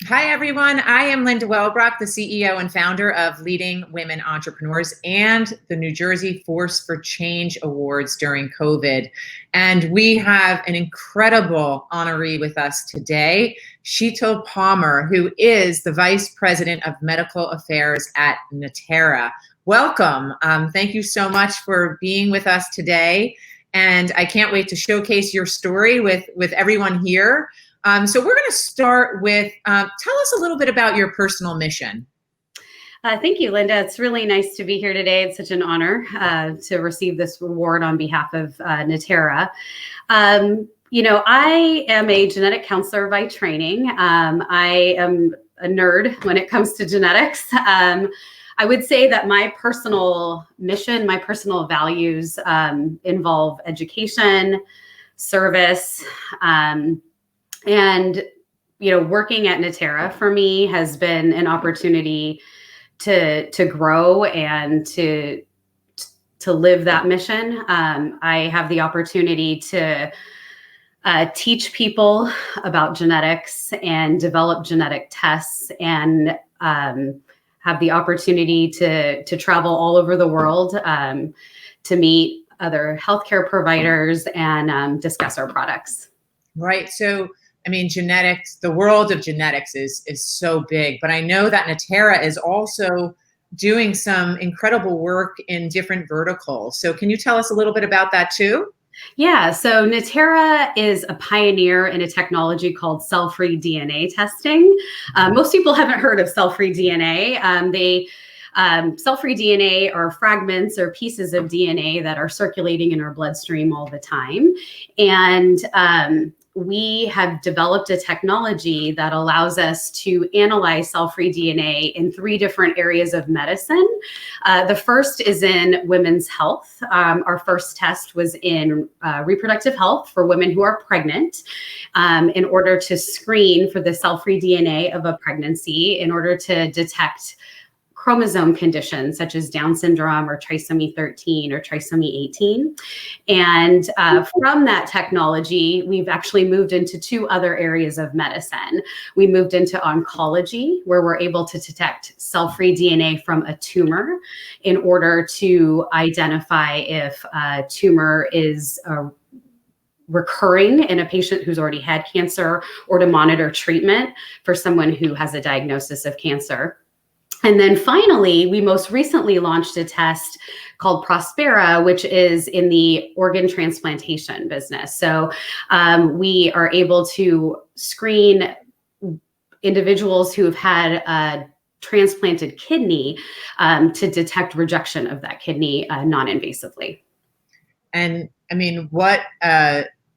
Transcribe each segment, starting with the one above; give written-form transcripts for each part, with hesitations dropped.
Hi, everyone. I am Linda Wellbrock, the CEO and founder of Leading Women Entrepreneurs and the New Jersey Force for Change Awards during COVID. And we have an incredible honoree with us today, Sheetal Parmar, who is the Vice President of Medical Affairs at Natera. Welcome. Thank you so much for being with us today. And I can't wait to showcase your story with everyone here. So we're going to start with, tell us a little bit about your personal mission. Thank you, Linda. It's really nice to be here today. It's such an honor to receive this award on behalf of Natera. I am a genetic counselor by training. I am a nerd when it comes to genetics. I would say that my personal mission, my personal values involve education, service, and, working at Natera for me has been an opportunity to grow and to live that mission. I have the opportunity to teach people about genetics and develop genetic tests, and have the opportunity to travel all over the world to meet other healthcare providers and discuss our products. Right. So, genetics, the world of genetics is so big, but I know that Natera is also doing some incredible work in different verticals. So can you tell us a little bit about that too? Yeah, so Natera is a pioneer in a technology called cell-free DNA testing. Most people haven't heard of cell-free DNA. Cell-free DNA are fragments or pieces of DNA that are circulating in our bloodstream all the time. And we have developed a technology that allows us to analyze cell-free DNA in 3 different areas of medicine. The first is in women's health. Our first test was in reproductive health for women who are pregnant, in order to screen for the cell-free DNA of a pregnancy, in order to detect chromosome conditions such as Down syndrome or trisomy 13 or trisomy 18. And from that technology, we've actually moved into 2 other areas of medicine. We moved into oncology, where we're able to detect cell-free DNA from a tumor in order to identify if a tumor is recurring in a patient who's already had cancer, or to monitor treatment for someone who has a diagnosis of cancer. And then finally, we most recently launched a test called Prospera, which is in the organ transplantation business. So we are able to screen individuals who have had a transplanted kidney to detect rejection of that kidney non-invasively. And what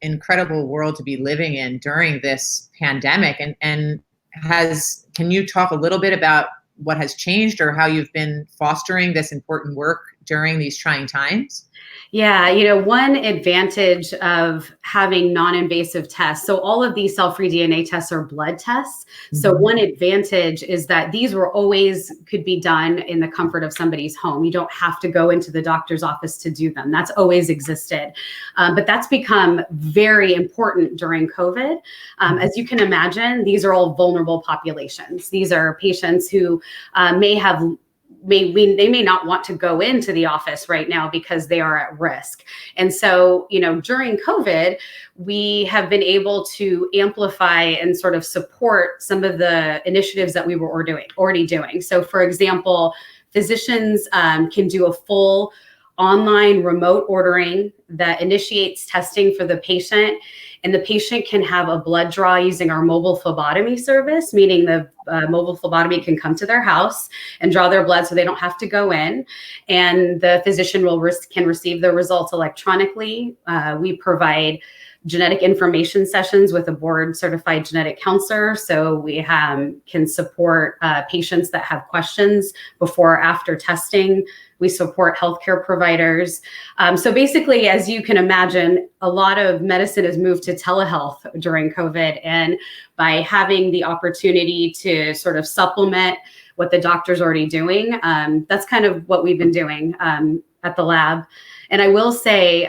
incredible world to be living in during this pandemic. And can you talk a little bit about what has changed or how you've been fostering this important work during these trying times? Yeah, one advantage of having non-invasive tests, so all of these cell-free DNA tests are blood tests. So one advantage is that these could be done in the comfort of somebody's home. You don't have to go into the doctor's office to do them. That's always existed. But that's become very important during COVID. As you can imagine, these are all vulnerable populations. These are patients who they may not want to go into the office right now because they are at risk. And so, during COVID, we have been able to amplify and sort of support some of the initiatives that we were already doing. So for example, physicians can do a full online remote ordering that initiates testing for the patient, and the patient can have a blood draw using our mobile phlebotomy service, meaning the mobile phlebotomy can come to their house and draw their blood so they don't have to go in, and the physician can receive the results electronically. We provide genetic information sessions with a board certified genetic counselor. So we can support patients that have questions before or after testing. We support healthcare providers. So basically, as you can imagine, a lot of medicine has moved to telehealth during COVID. And by having the opportunity to sort of supplement what the doctor's already doing, that's kind of what we've been doing at the lab. And I will say,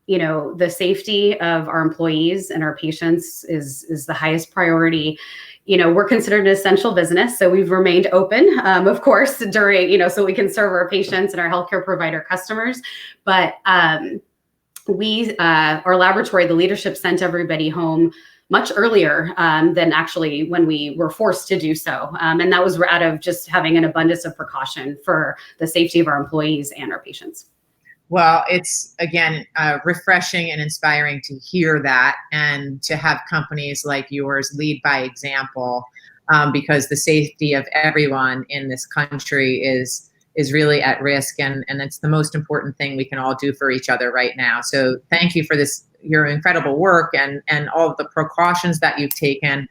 the safety of our employees and our patients is the highest priority. we're considered an essential business, so we've remained open, of course, during, so we can serve our patients and our healthcare provider customers. But our laboratory, the leadership sent everybody home much earlier than actually when we were forced to do so. And that was out of just having an abundance of precaution for the safety of our employees and our patients. Well, it's, again, refreshing and inspiring to hear that, and to have companies like yours lead by example, because the safety of everyone in this country is really at risk, and it's the most important thing we can all do for each other right now. So thank you for your incredible work and all of the precautions that you've taken.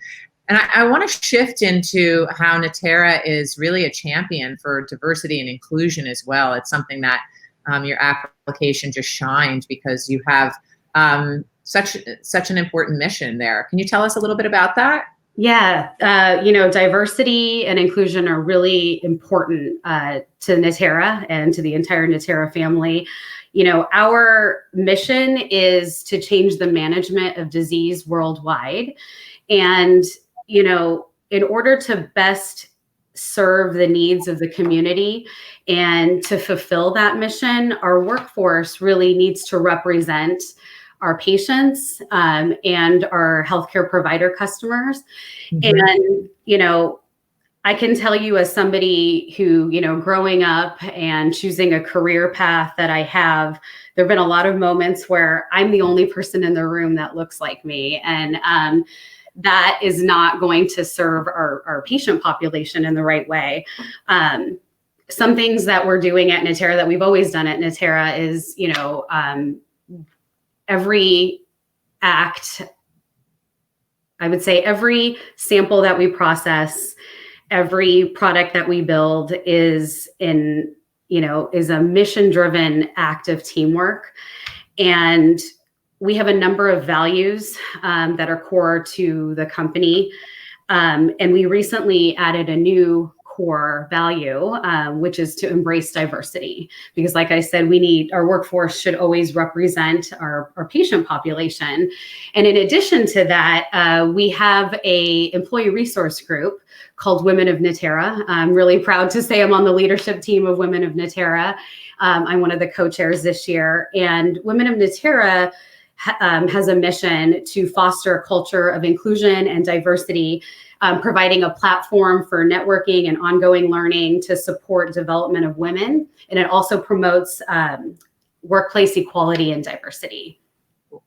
And I want to shift into how Natera is really a champion for diversity and inclusion as well. It's something that your application just shined, because you have such an important mission there. Can you tell us a little bit about that? Yeah, diversity and inclusion are really important to Natera and to the entire Natera family. Our mission is to change the management of disease worldwide. And, in order to best serve the needs of the community and to fulfill that mission, our workforce really needs to represent our patients and our healthcare provider customers. Mm-hmm. And, I can tell you, as somebody who, growing up and choosing a career path that I have, there have been a lot of moments where I'm the only person in the room that looks like me. And that is not going to serve our patient population in the right way. Some things that we're doing at Natera, that we've always done at Natera, is, every act, I would say every sample that we process, every product that we build is a mission-driven act of teamwork. And we have a number of values that are core to the company. And we recently added a new core value, which is to embrace diversity. Because like I said, our workforce should always represent our patient population. And in addition to that, we have a employee resource group called Women of Natera. I'm really proud to say I'm on the leadership team of Women of Natera. I'm one of the co-chairs this year. And Women of Natera has a mission to foster a culture of inclusion and diversity, providing a platform for networking and ongoing learning to support development of women. And it also promotes workplace equality and diversity.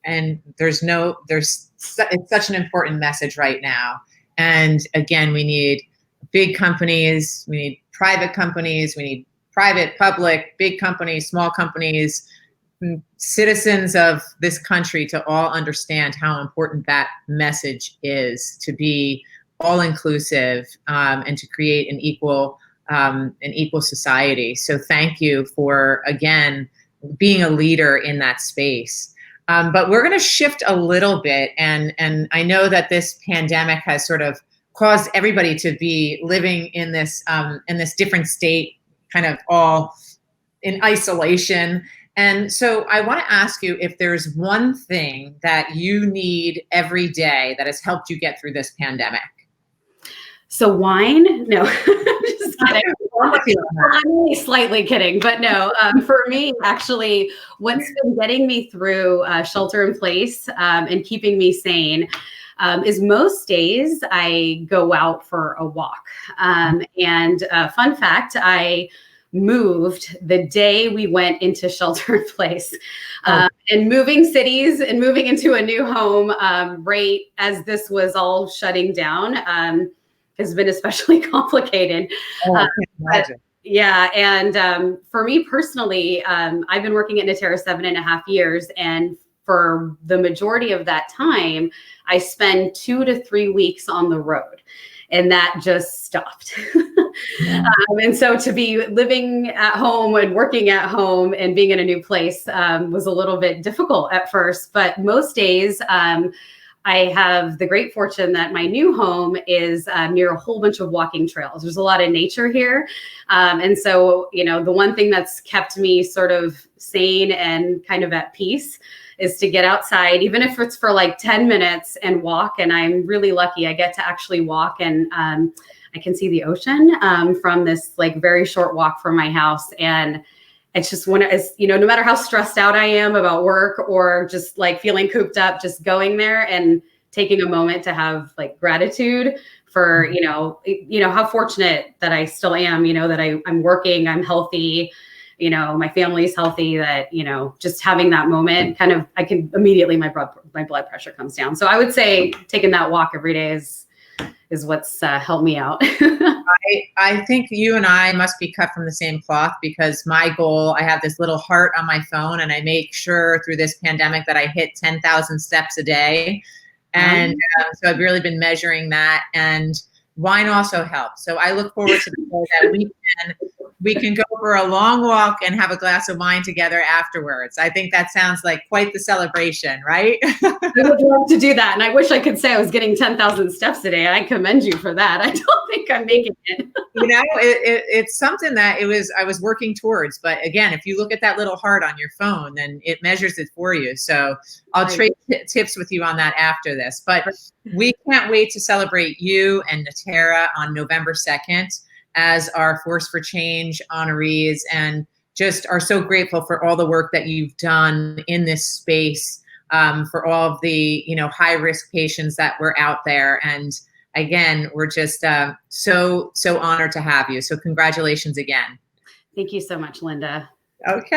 And it's such an important message right now. And again, we need big companies, we need private companies, we need private, public, big companies, small companies, citizens of this country to all understand how important that message is, to be all inclusive and to create an equal society. So thank you for, again, being a leader in that space. But we're going to shift a little bit, and I know that this pandemic has sort of caused everybody to be living in this different state, kind of all in isolation. And so I want to ask you if there's one thing that you need every day that has helped you get through this pandemic. So wine? No, just kidding. I'm only slightly kidding, but no. For me, actually, what's been getting me through shelter in place and keeping me sane is most days I go out for a walk. And fun fact, I moved the day we went into shelter in place. And moving cities and moving into a new home right as this was all shutting down has been especially complicated. Yeah. And for me personally, I've been working at Natera 7.5 years. And for the majority of that time, I spend 2 to 3 weeks on the road. And that just stopped. Yeah. And so to be living at home and working at home and being in a new place was a little bit difficult at first. But most days, I I have the great fortune that my new home is near a whole bunch of walking trails. There's a lot of nature here. And so, the one thing that's kept me sort of sane and kind of at peace is to get outside, even if it's for like 10 minutes and walk. And I'm really lucky. I get to actually walk, and I can see the ocean from this like very short walk from my house. And it's just no matter how stressed out I am about work or just like feeling cooped up, just going there and taking a moment to have like gratitude for, how fortunate that I still am, that I'm working, I'm healthy, my family's healthy, that, just having that moment I can immediately, my blood pressure comes down. So I would say taking that walk every day is what's helped me out. I think you and I must be cut from the same cloth, because my goal, I have this little heart on my phone, and I make sure through this pandemic that I hit 10,000 steps a day. And so I've really been measuring that, and wine also helps. So I look forward to the day that we can go for a long walk and have a glass of wine together afterwards. I think that sounds like quite the celebration, right? I would love to do that. And I wish I could say I was getting 10,000 steps a day. I commend you for that. I don't think I'm making it. It's something that I was working towards. But again, if you look at that little heart on your phone, then it measures it for you. So I'll trade tips with you on that after this. But we can't wait to celebrate you and Natera on November 2nd. As our Force for Change honorees, and just are so grateful for all the work that you've done in this space, for all of the high risk patients that were out there. And again, we're just so honored to have you. So congratulations again. Thank you so much, Linda. Okay.